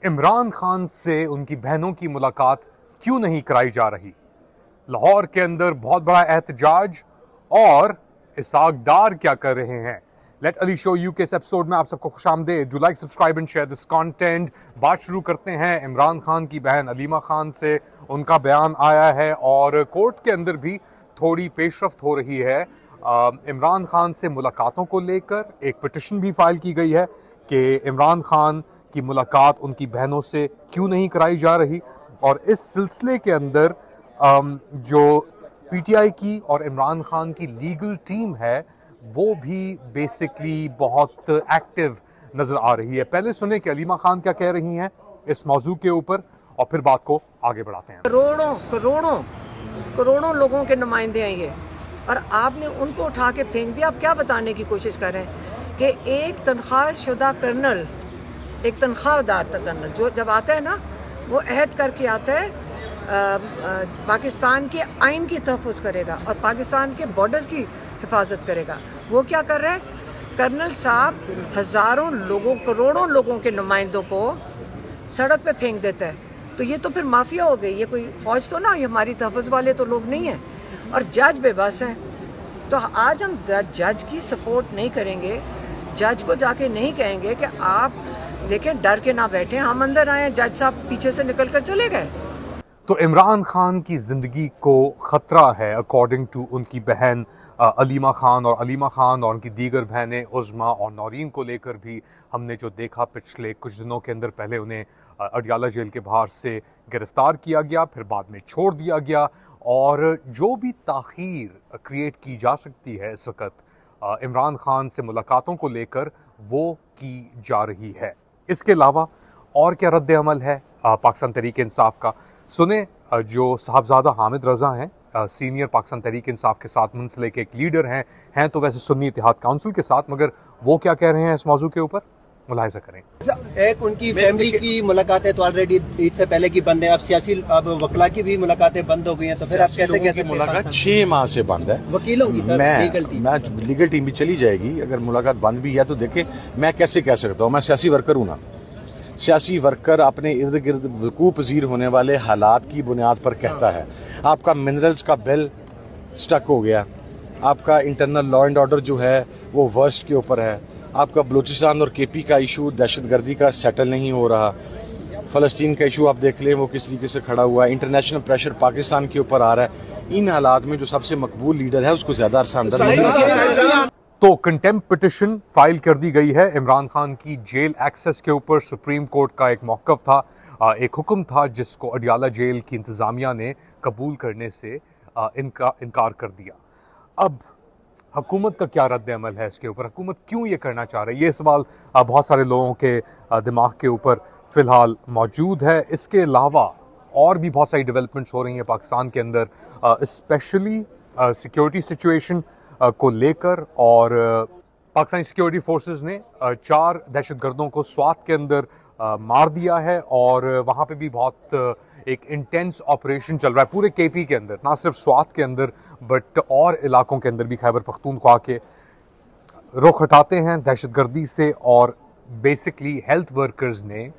इमरान खान से उनकी बहनों की मुलाकात क्यों नहीं कराई जा रही? लाहौर के अंदर बहुत बड़ा एहतजाज और इसाक डार क्या कर रहे हैं? लेट अली शो यू के इस एपिसोड में आप सबको खुशामदीद। Do like, subscribe and share this content. बात शुरू करते हैं इमरान खान की बहन अलीमा खान से। उनका बयान आया है और कोर्ट के अंदर भी थोड़ी पेशरफ्त हो रही है। इमरान खान से मुलाकातों को लेकर एक पिटिशन भी फाइल की गई है कि इमरान खान की मुलाकात उनकी बहनों से क्यों नहीं कराई जा रही। और इस सिलसिले के अंदर जो पीटीआई की और इमरान खान की लीगल टीम है वो भी बेसिकली बहुत एक्टिव नजर आ रही है। पहले सुने कि अलीमा खान क्या कह रही हैं इस मौजू के ऊपर और फिर बात को आगे बढ़ाते हैं। करोड़ों करोड़ों करोड़ों लोगों के नुमाइंदे हैं ये, और आपने उनको उठा के फेंक दिया। आप क्या बताने की कोशिश कर रहे हैं कि एक तनख्वाह शुदा कर्नल, एक तनख्वाहदार कर्नल जो जब आता है ना, वो अहद करके आता है पाकिस्तान के आइन की तहफ़्फ़ुज़ करेगा और पाकिस्तान के बॉर्डर्स की हिफाजत करेगा। वो क्या कर रहा है? कर्नल साहब हज़ारों लोगों, करोड़ों लोगों के नुमाइंदों को सड़क पे फेंक देता है। तो ये तो फिर माफिया हो गई, ये कोई फौज तो ना, ये हमारी तहफ़्फ़ुज़ वाले तो लोग नहीं हैं। और जज बेबस हैं। तो आज हम जज की सपोर्ट नहीं करेंगे, जज को जाके नहीं कहेंगे कि आप देखें डर के ना बैठे, हम अंदर आए, जज साहब पीछे से निकल कर चले गए। तो इमरान खान की जिंदगी को खतरा है अकॉर्डिंग टू उनकी बहन अलीमा खान, और अलीमा खान और उनकी दीगर बहनें उज़्मा और नौरीन को लेकर भी हमने जो देखा पिछले कुछ दिनों के अंदर, पहले उन्हें अडियाला जेल के बाहर से गिरफ्तार किया गया, फिर बाद में छोड़ दिया गया, और जो भी ताख़ीर क्रिएट की जा सकती है इस वक्त इमरान खान से मुलाकातों को लेकर वो की जा रही है। इसके अलावा और क्या रद्द अमल है पाकिस्तान तहरीक इंसाफ का? सुने जो साहबजादा हामिद रज़ा हैं, सीनियर पाकिस्तान तहरीक इंसाफ के साथ मुंसलिक एक लीडर हैं तो वैसे सुन्नी इत्तेहाद काउंसिल के साथ, मगर वो क्या कह रहे हैं इस मौजू के ऊपर, मुलाहिजा करें। एक उनकी फैमिली की मुलाकातें तो ऑलरेडी ईद से पहले की बंद है, अब सियासी अब वकला की भी मुलाकातें बंद हो गई हैं, तो फिर आप कैसे मुलाकात 6 माह से बंद है वकीलों की? सर मैं लीगल टीम भी चली जाएगी। अगर मुलाकात बंद भी है तो देखे मैं कैसे कह सकता हूँ, मैं सियासी वर्कर हूँ ना। सियासी वर्कर अपने इर्द गिर्द वकूफ पजीर होने वाले हालात की बुनियाद पर कहता है। आपका मिनरल्स का बिल स्टक हो गया, आपका इंटरनल लॉ एंड ऑर्डर जो है वो वर्स्ट के ऊपर है, आपका बलूचिस्तान और केपी का इशू दहशतगर्दी का सेटल नहीं हो रहा, फ़लस्तीन का इशू आप देख लें वो किस तरीके से खड़ा हुआ है, इंटरनेशनल प्रेशर पाकिस्तान के ऊपर आ रहा है। इन हालात में जो सबसे मकबूल लीडर है उसको ज्यादा अरसा अंदर तो कंटेम्प्ट पिटिशन फाइल कर दी गई है इमरान खान की जेल एक्सेस के ऊपर। सुप्रीम कोर्ट का एक मौक़िफ़ था, एक हुक्म था जिसको अडियाला जेल की इंतज़ामिया ने कबूल करने से इनकार कर दिया। अब हुकूमत का क्या रद्द अमल है इसके ऊपर? हुकूमत क्यों ये करना चाह रही है? ये सवाल बहुत सारे लोगों के दिमाग के ऊपर फ़िलहाल मौजूद है। इसके अलावा और भी बहुत सारी डेवलपमेंट्स हो रही हैं पाकिस्तान के अंदर, स्पेशली सिक्योरिटी सिचुएशन को लेकर, और पाकिस्तानी सिक्योरिटी फोर्सेस ने 4 दहशतगर्दों को स्वात के अंदर मार दिया है, और वहाँ पे भी बहुत एक इंटेंस ऑपरेशन चल रहा है पूरे केपी के अंदर, ना सिर्फ स्वात के अंदर बट और इलाकों के अंदर भी। खैबर पख्तूनख्वा के रुख हटाते हैं दहशतगर्दी से, और बेसिकली हेल्थ वर्कर्स ने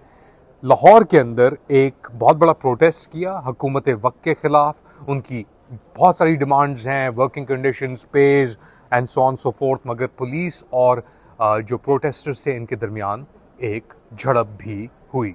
लाहौर के अंदर एक बहुत बड़ा प्रोटेस्ट किया हुकूमत वक्त के ख़िलाफ़। उनकी बहुत सारी डिमांड्स हैं, working conditions, page and so on so fourth, मगर पुलिस और जो प्रोटेस्टर्स से इनके दरमियान एक झड़प भी हुई।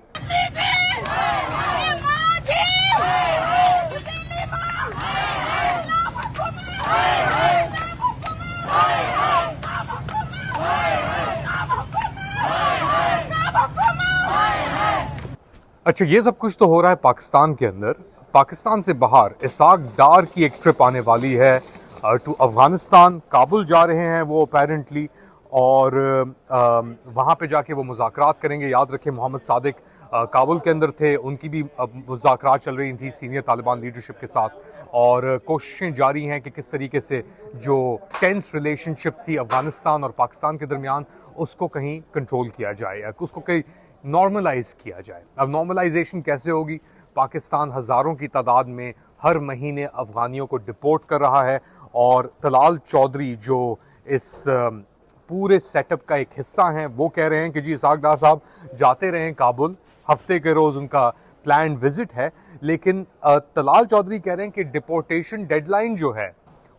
अच्छा, ये सब कुछ तो हो रहा है पाकिस्तान के अंदर। पाकिस्तान से बाहर इसाक डार की एक ट्रिप आने वाली है टू अफगानिस्तान। काबुल जा रहे हैं वो अपेरेंटली, और वहाँ पे जाके वो मुज़ाकरात करेंगे। याद रखें मोहम्मद सादिक काबुल के अंदर थे, उनकी भी मुज़ाकरात चल रही थी सीनियर तालिबान लीडरशिप के साथ, और कोशिशें जारी हैं कि किस तरीके से जो टेंस रिलेशनशिप थी अफगानिस्तान और पाकिस्तान के दरमियान उसको कहीं कंट्रोल किया जाए या उसको कहीं नॉर्मलाइज किया जाए। अब नॉर्मलाइजेशन कैसे होगी? पाकिस्तान हज़ारों की तादाद में हर महीने अफ़गानियों को डिपोर्ट कर रहा है, और तलाल चौधरी जो इस पूरे सेटअप का एक हिस्सा हैं। वो कह रहे हैं कि जी इसहाक डार साहब जाते रहें काबुल, हफ्ते के रोज़ उनका प्लान विजिट है, लेकिन तलाल चौधरी कह रहे हैं कि डिपोर्टेशन डेडलाइन जो है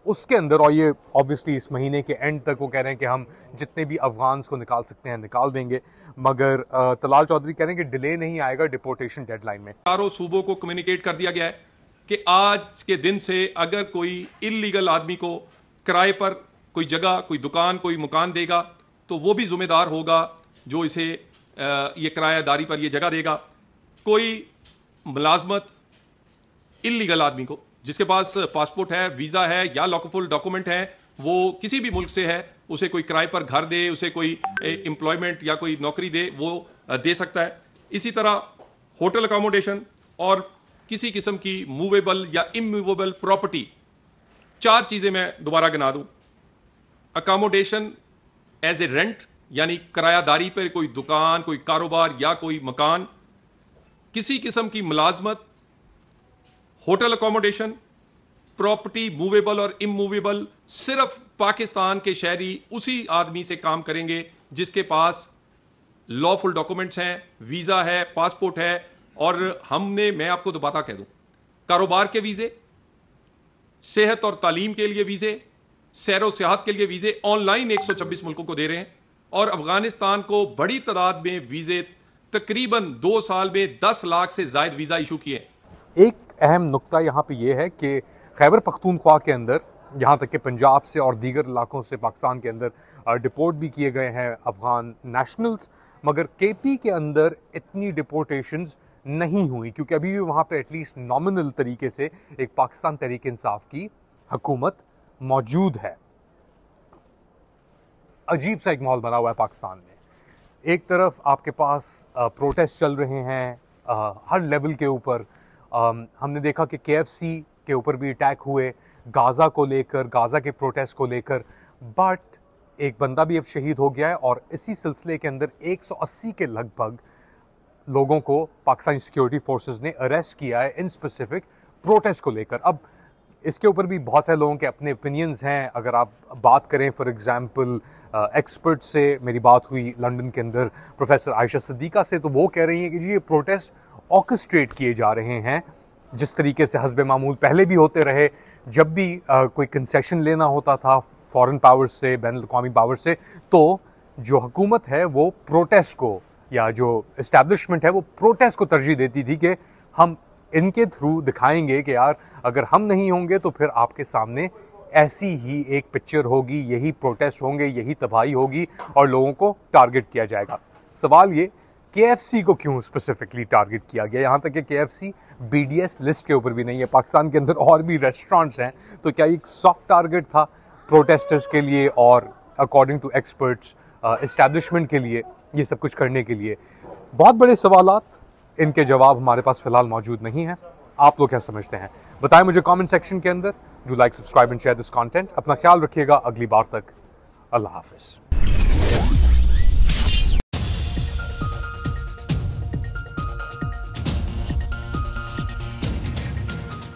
उसके अंदर, और ये ऑब्वियसली इस महीने के एंड तक, वो कह रहे हैं कि हम जितने भी अफगान्स को निकाल सकते हैं निकाल देंगे, मगर तलाल चौधरी कह रहे हैं कि डिले नहीं आएगा डिपोर्टेशन डेडलाइन में। चारों सूबों को कम्युनिकेट कर दिया गया है कि आज के दिन से अगर कोई इल्लीगल आदमी को किराए पर कोई जगह, कोई दुकान, कोई मकान देगा तो वो भी जिम्मेदार होगा जो इसे ये किरायादारी पर ये जगह देगा। कोई मुलाजमत इल्लीगल आदमी को, जिसके पास पासपोर्ट है, वीज़ा है या लॉकफुल डॉक्यूमेंट है, वो किसी भी मुल्क से है, उसे कोई किराए पर घर दे, उसे कोई एम्प्लॉयमेंट या कोई नौकरी दे, वो दे सकता है। इसी तरह होटल अकोमोडेशन और किसी किस्म की मूवेबल या इमूवेबल प्रॉपर्टी, 4 चीज़ें मैं दोबारा गिना दूं। अकोमोडेशन एज ए रेंट, यानी किरायादारी पर कोई दुकान, कोई कारोबार या कोई मकान, किसी किस्म की मुलाजमत, होटल अकोमोडेशन, प्रॉपर्टी मूवेबल और इमूवेबल, सिर्फ पाकिस्तान के शहरी उसी आदमी से काम करेंगे जिसके पास लॉफुल डॉक्यूमेंट्स हैं, वीज़ा है, पासपोर्ट है। और मैं आपको तो बात कह दूं, कारोबार के वीज़े, सेहत और तालीम के लिए वीज़े, सैरो सियाहत के लिए वीज़े ऑनलाइन 126 मुल्कों को दे रहे हैं, और अफगानिस्तान को बड़ी तादाद में वीज़े, तकरीबन 2 साल में 10 लाख से ज़ायद वीज़ा इशू किए। एक अहम नुक्ता यहाँ पे ये है कि खैबर पख्तूनख्वा के अंदर, यहाँ तक कि पंजाब से और दीगर इलाकों से पाकिस्तान के अंदर डिपोर्ट भी किए गए हैं अफ़गान नेशनल्स, मगर केपी के अंदर इतनी डिपोर्टेशंस नहीं हुई, क्योंकि अभी भी वहाँ पे एटलीस्ट नॉमिनल तरीके से एक पाकिस्तान तहरीक इंसाफ की हुकूमत मौजूद है। अजीब सा एक माहौल बना हुआ है पाकिस्तान में। एक तरफ आपके पास प्रोटेस्ट चल रहे हैं हर लेवल के ऊपर। हमने देखा कि KFC के ऊपर भी अटैक हुए गाज़ा को लेकर, गाज़ा के प्रोटेस्ट को लेकर, बट एक बंदा भी अब शहीद हो गया है, और इसी सिलसिले के अंदर 180 के लगभग लोगों को पाकिस्तानी सिक्योरिटी फोर्सेस ने अरेस्ट किया है इन स्पेसिफिक प्रोटेस्ट को लेकर। अब इसके ऊपर भी बहुत सारे लोगों के अपने ओपिनियंस हैं। अगर आप बात करें फॉर एग्जांपल एक्सपर्ट से, मेरी बात हुई लंदन के अंदर प्रोफेसर आयशा सिद्दीका से, तो वो कह रही हैं कि जी ये प्रोटेस्ट ऑर्केस्ट्रेट किए जा रहे हैं, जिस तरीके से हस्ब मामूल पहले भी होते रहे। जब भी कोई कंसेशन लेना होता था फॉरेन पावर्स से, बैनुल-अक़वामी पावर से, तो जो हुकूमत है वो प्रोटेस्ट को, या जो इस्टेब्लिशमेंट है वो प्रोटेस्ट को तरजीह देती थी कि हम इनके थ्रू दिखाएंगे कि यार अगर हम नहीं होंगे तो फिर आपके सामने ऐसी ही एक पिक्चर होगी, यही प्रोटेस्ट होंगे, यही तबाही होगी और लोगों को टारगेट किया जाएगा। सवाल ये, KFC को क्यों स्पेसिफिकली टारगेट किया गया? यहाँ तक कि KFC BDS लिस्ट के ऊपर भी नहीं है। पाकिस्तान के अंदर और भी रेस्टोरेंट्स हैं, तो क्या एक सॉफ्ट टारगेट था प्रोटेस्टर्स के लिए और अकॉर्डिंग टू एक्सपर्ट्स इस्टेब्लिशमेंट के लिए ये सब कुछ करने के लिए? बहुत बड़े सवालात, इनके जवाब हमारे पास फिलहाल मौजूद नहीं है। आप लोग क्या समझते हैं बताएं मुझे कमेंट सेक्शन के अंदर। Do like, subscribe and share this content. अपना ख्याल रखिएगा। अगली बार तक अल्लाह हाफिज़।